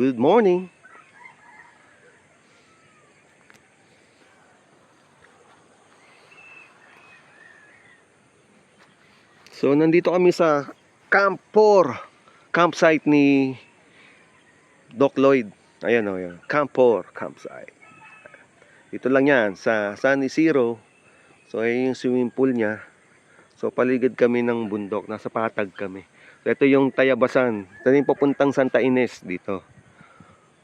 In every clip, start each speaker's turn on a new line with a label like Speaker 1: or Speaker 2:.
Speaker 1: Good morning. So nandito kami sa Camp 4, campsite ni Doc Lloyd. Ayan o, yan. Camp 4 campsite. Dito lang yan sa San Isidro. So ayun yung swimming pool niya. So paligid kami ng bundok, nasa patag kami. So ito yung Tayabasan. Ito yung papuntang Santa Ines dito.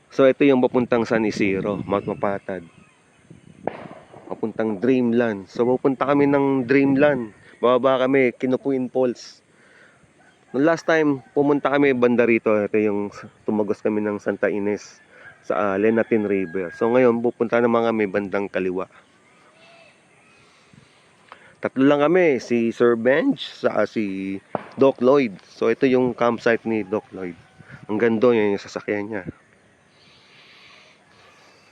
Speaker 1: So ito yung papuntang San Isidro, Mount Mapatag. Papuntang Dreamland. So pupunta kami ng Dreamland. Bababa kami, Kinupuin Falls. Noong last time, pumunta kami banda rito. Ito yung tumagos kami ng Santa Ines sa Lenatin River. So ngayon, pupunta naman kami bandang kaliwa. Tatlo lang kami, si Sir Benj, saka si Doc Lloyd. So ito yung campsite ni Doc Lloyd. Ang ganda yun yung sasakyan niya.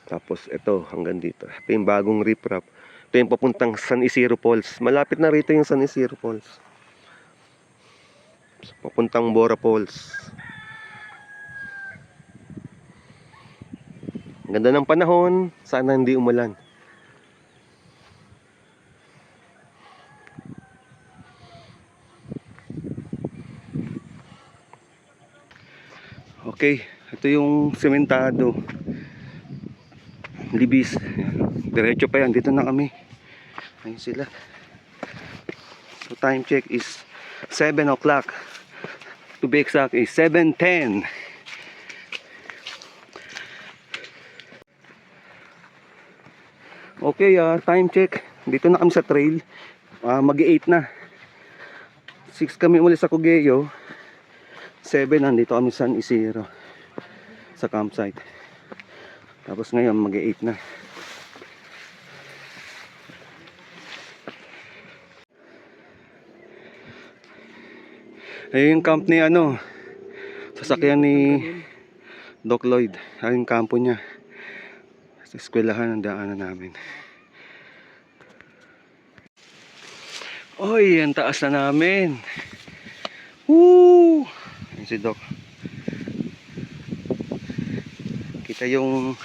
Speaker 1: Tapos ito, hanggang dito. Ito yung bagong riprap. Ito yung papuntang San Isidro Falls. Malapit na rito yung San Isidro Falls. Papuntang Bora Falls. Ang ganda ng panahon. Sana hindi umulan. Okay, ito yung sementado. Libis. Diretso pa yan. Dito na kami. Ayun sila. So time check is 7 o'clock. To be exact is 7:10. Okay, time check. Dito na kami sa trail. Mag-8 na. 6 kami ulit sa Cogeo. 7 nandito kami sa San Isidro sa campsite. Tapos ngayon mag-8 na. Ayun yung camp ni sasakyan ni Doc Lloyd. Ayun yung kampo niya. Sa eskwelahan ang daanan namin. Oy, ang taas na namin. Woo! Ayun si Doc. Kita yung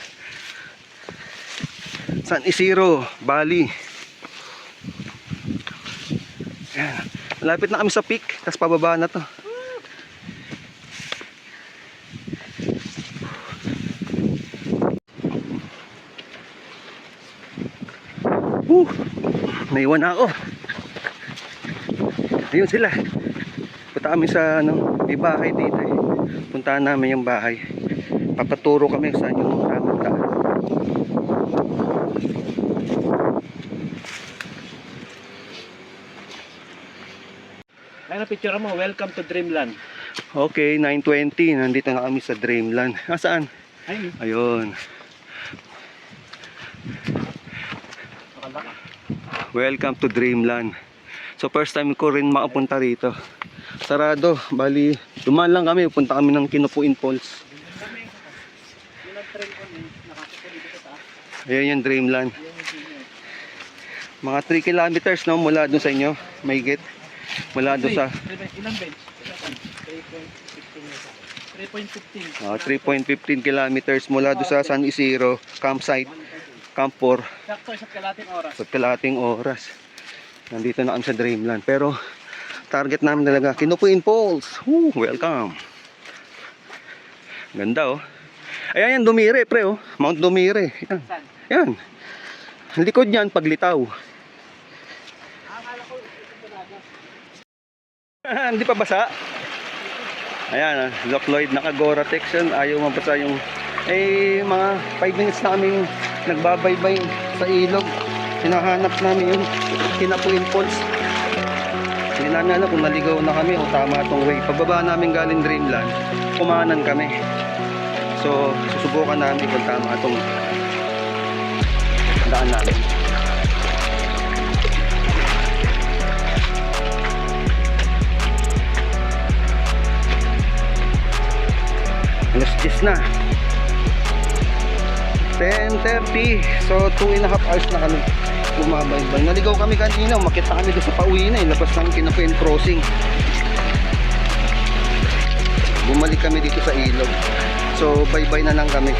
Speaker 1: San Isidro, Bali. Ayan. Malapit na kami sa peak, tapos pababa na to. Naiwan na ako. Ayun sila. Punta kami sa may bahay dito eh. Puntahan namin yung bahay. Papaturo kami saan yung tamang daan.
Speaker 2: Ayun ang picture mo, welcome to Dreamland.
Speaker 1: Okay, 9:20. Nandito na kami sa Dreamland. Saan?
Speaker 2: Ayun.
Speaker 1: Ayun. Welcome to Dreamland. So first time ko rin makapunta rito. Sarado, bali dumaan lang kami, punta kami ng Kinupuin Falls. Ayun yung Dreamland. Mga 3 kilometers mula doon sa inyo, may gate. Mula doon sa
Speaker 2: ilang bench? 3.15.
Speaker 1: 3.15 kilometers mula doon sa San Isidro campsite, Camp 4.
Speaker 2: Sakto sa kalating oras.
Speaker 1: Sa kalating oras. Nandito na kami sa Dreamland. Pero target namin talaga Kinupuin Falls. Welcome. Ganda oh. Ayan yan, Dumire pre oh. Mount Dumire. Yan. Yan. Ang likod niyan paglitaw. Hindi pa basa. Ayan, Doc Lloyd naka-Gore-Tex yan. Ayaw mabasa yung mga 5 minutes na kami nagbabaybay sa ilog. Hinahanap namin yung Kinupuin Falls. Hindi namin alam kung naligaw na kami o tama itong way. Pagbaba namin galing Dreamland, kumanan kami. So susubukan namin kung tama itong daan namin. Alas 10 na. 10:30. So 2.5 hours na kami bumabaybay. Naligaw kami kanina, makita kami doon sa pauwi na labas ng Kinupuin Crossing. Bumalik kami dito sa ilog.
Speaker 3: So bye-bye na lang kami.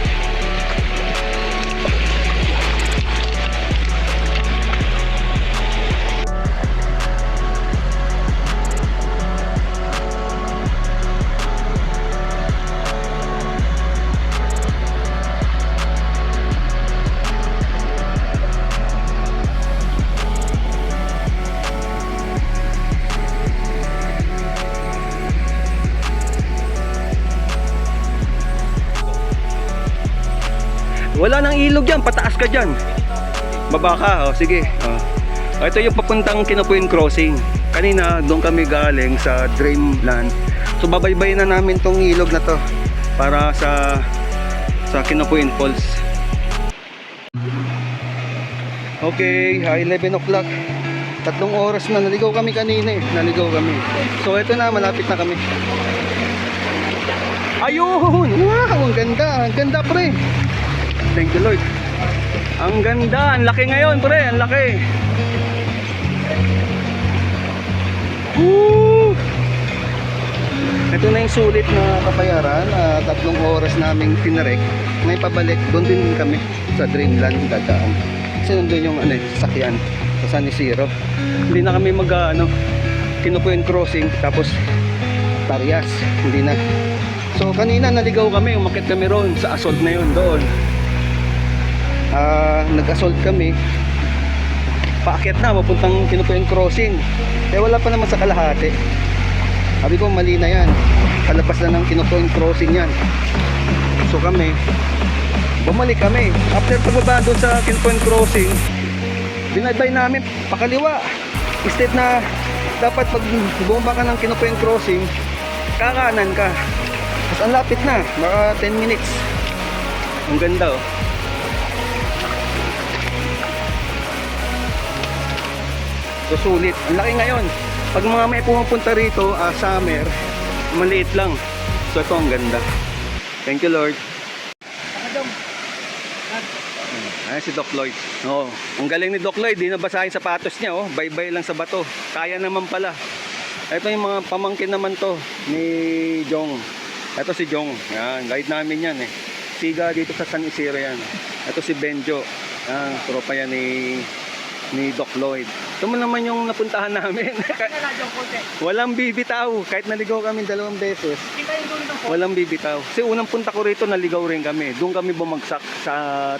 Speaker 3: Wala nang ilog dyan, pataas ka dyan. Baba ka, oh, sige. Ito yung papuntang Kinupuin Crossing. Kanina doon kami galing sa Dreamland. So babaybay na namin tong ilog na to para sa Kinupuin Falls. Okay, 11 o'clock. 3 oras na, naligaw kami kanina eh. Naligaw kami. So ito na, malapit na kami. Ayun! Wow, ang ganda. Ang ganda, pre. Thank you, Lord. Ang ganda. Ang laki ngayon, pre. Ang laki. Woo! Ito na yung sulit na kabayaran. 3 oras naming tinarek. Ngayon pabalik, doon din kami sa Dreamland dadaan. Kasi nandun yung sasakyan sa San Isidro. Hindi na kami Kinupuin Crossing tapos Tarias. Hindi na. So kanina naligaw kami, umakyat kami roon sa assault na yun doon. Nag-assault kami. Paakyat na, papuntang Kinupuin Crossing. Eh wala pa naman sa kalahati. Sabi ko mali na yan. Palabas na ng Kinupuin Crossing yan. So kami, bumalik kami. After pagbaba doon sa Kinupuin Crossing, binaybay namin pakaliwa. Instead na dapat pag bumaba ka ng Kinupuin Crossing, kakanan ka. Mas ang lapit na, baka 10 minutes. Ang ganda oh. So sulit, ang laki ngayon. Pag mga may pumupunta rito, summer, maliit lang. So ito ang ganda. Thank you, Lord. Ayan si Doc Lloyd. Oh, ang galing ni Doc Lloyd, di nabasahin sapatos niya, oh. Bye-bye lang sa bato. Kaya naman pala. Ito yung mga pamangkin naman to ni Jong. Ito si Jong. Yan, guide namin yan eh. Siga dito sa San Isidro yan. Ito si Benjo. Yan, tropa yan ni Doc Lloyd. Ito mo naman yung napuntahan namin. Walang bibitaw. Kahit naligaw kami 2 beses, walang bibitaw. Kasi unang punta ko rito, naligaw rin kami. Doon kami bumagsak sa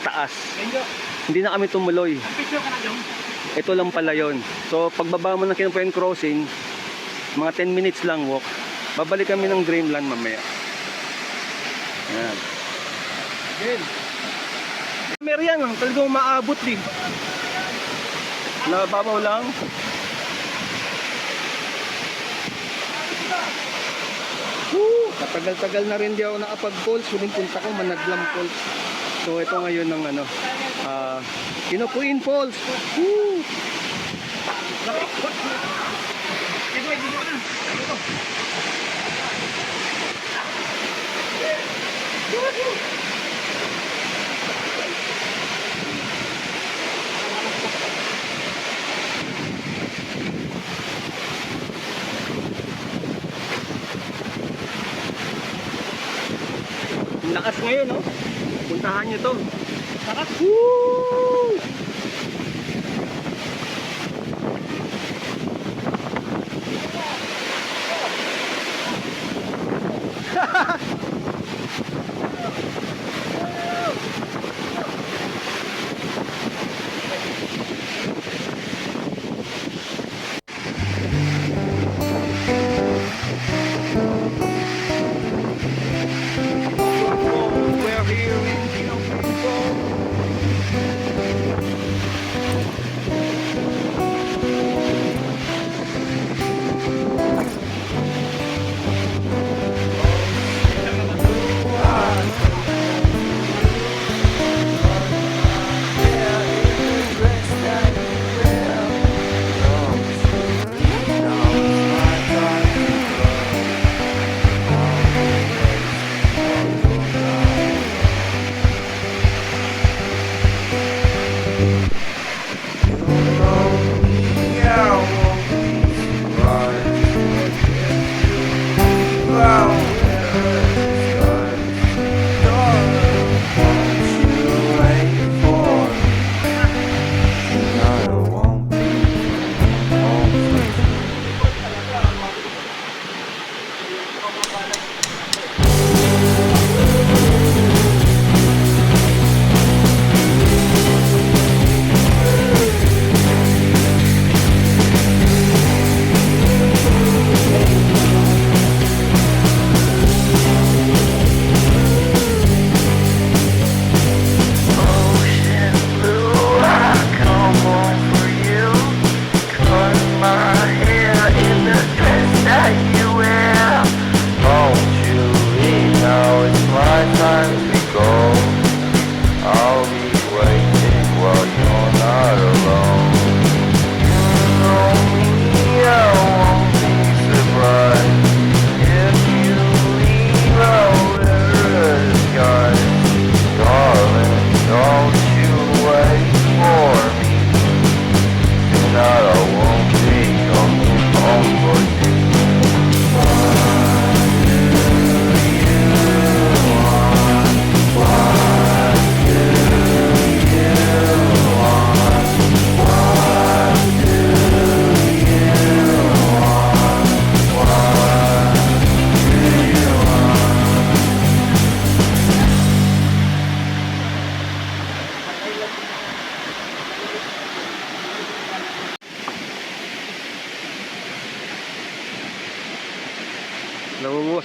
Speaker 3: taas. Hindi na kami tumuloy. Ito lang pala yun. So pagbaba mo ng Kinupuin Crossing, mga 10 minutes lang walk. Babalik kami ng Dreamland mamaya. Ayan. Meron yan, talagang maabot din. Nababaw lang. Katagal-tagal na rin di ako nakapag-falls. Huling punta ko, Managlam Falls. So ito ngayon ng Kinupuin Falls. Woo! Lakas ngayon, no? Puntahan nyo to. Lakas. Woo!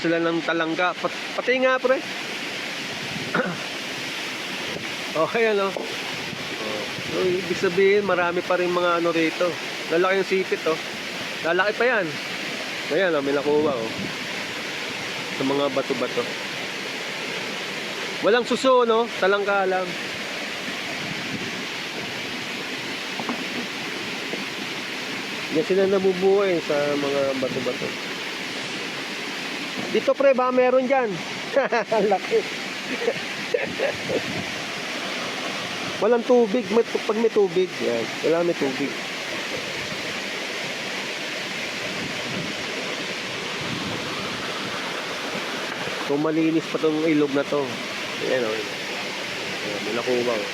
Speaker 1: sila ng talangga. Pati nga pre. Okay ano. So, ibig sabihin marami pa rin mga ano rito. Lalaki yung sipit oh. Lalaki pa yan. Ayan oh, may nakuha oh. Sa mga bato-bato. Walang suso no, talangga lang. Yan sila nabubuhay sa mga bato-bato. Dito pre, ba meron dyan? Laki. Walang tubig. Pag may tubig, yan. Wala may tubig. So malinis pa tong ilog na to. Ayan o. Ayan, may nakuha o.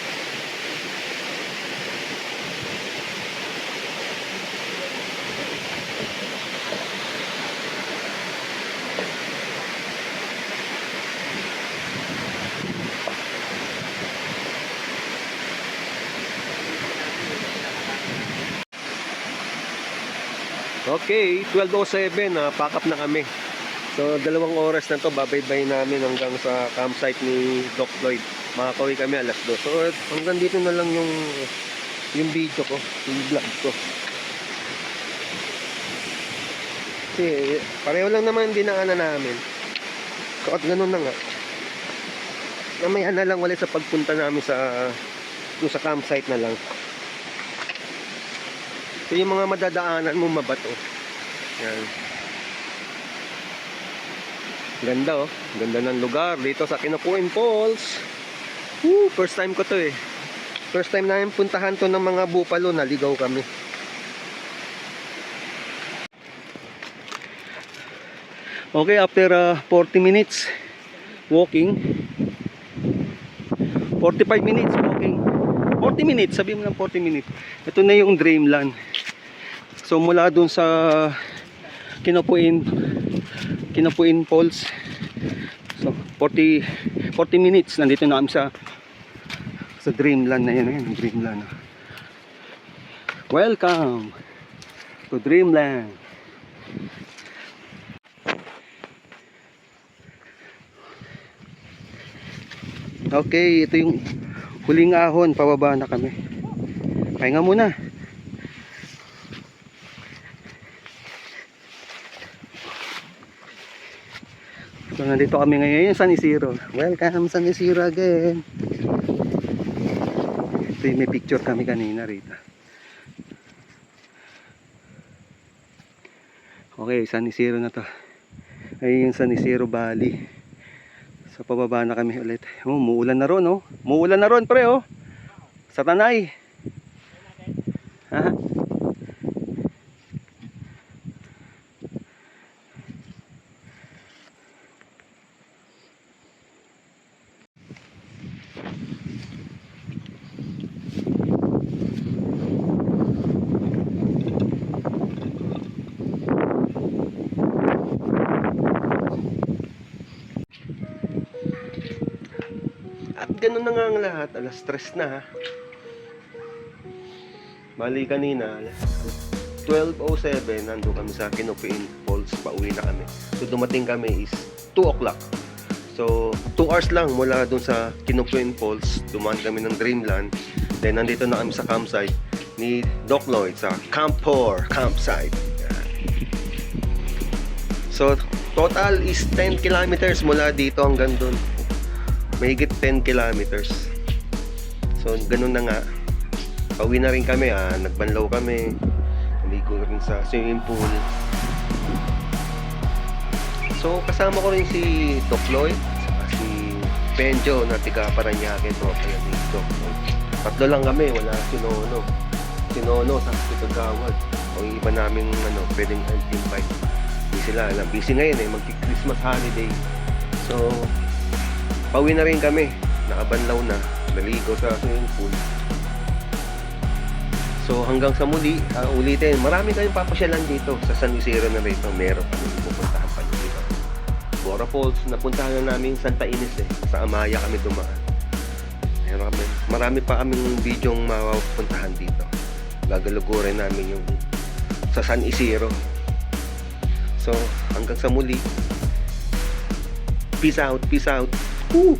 Speaker 1: Okay, 12:07 na pack up na kami. So 2 oras na to babaybay namin hanggang sa campsite ni Doc Lloyd. Makakauwi kami alas 2. So hanggang dito na lang yung video ko, yung vlog ko. Kasi pareho lang naman dinaanan namin. So at ganun na nga. Mamaya na lang ulit sa pagpunta namin sa campsite na lang. So yung mga madadaanan mo mabato. Yan. Ganda oh. Ganda ng lugar dito sa Kinupuin Falls. Woo, first time ko to eh. First time namin puntahan to ng mga bupalo, naligaw kami. Okay, after 40 minutes walking. 45 minutes walking. 40 minutes, sabi mo lang 40 minutes. Ito na yung Dreamland. So mula dun sa Kinupuin Falls. So 40 minutes nandito na kami sa Dreamland na yun, Dreamland. Welcome to Dreamland. Okay, ito yung huling ahon, pababa na kami. Pahinga muna. So nandito kami ngayon sa San Isidro. Welcome San Isidro again. Ito yung may picture kami kanina rito. Okay, San Isidro na to. Ay yung San Isidro Valley. So pababa na kami ulit. Oh, muulan na ron oh. Muulan na ron pre oh. Sa Tanay. Ha? At ganun na nga ang lahat, alas 3 na ha. Bali kanina, 12:07, nandun kami sa Kinupuin Falls, pauwi na kami. So dumating kami is 2 o'clock. So 2 hours lang mula dun sa Kinupuin Falls, dumaan kami ng Dreamland. Then nandito na kami sa campsite ni Doc Lloyd sa Camp 4 campsite. Yan. So total is 10 kilometers mula dito hanggang dun. Mahigit 10 kilometers. So ganun na nga. Pauwi na rin kami, nagbanlaw kami. Naligo rin sa swimming pool. So kasama ko rin si Doc Lloyd, saka si Benjo na tiga Paranaque, tropa yan ni Doc Lloyd. Tatlo lang kami, wala si Nono. Si Nono sa Kagawad. O yung iba namin pwedeng invite. Hindi sila, busy ngayon magki-Christmas holiday. So pauwi na rin kami, nakabanlaw na, naligo sa swimming pool. So hanggang sa muli, ulitin, marami kayong papasyalan dito sa San Isidro na rito. Meron kami pupuntahan pa dito. Bora Falls, napuntahan na namin Santa Ines sa Amaya kami dumaan. Marami pa kaming bidyong mapupuntahan dito. Gagalugurin namin yung sa San Isidro. So hanggang sa muli, Peace out, peace out. Woo!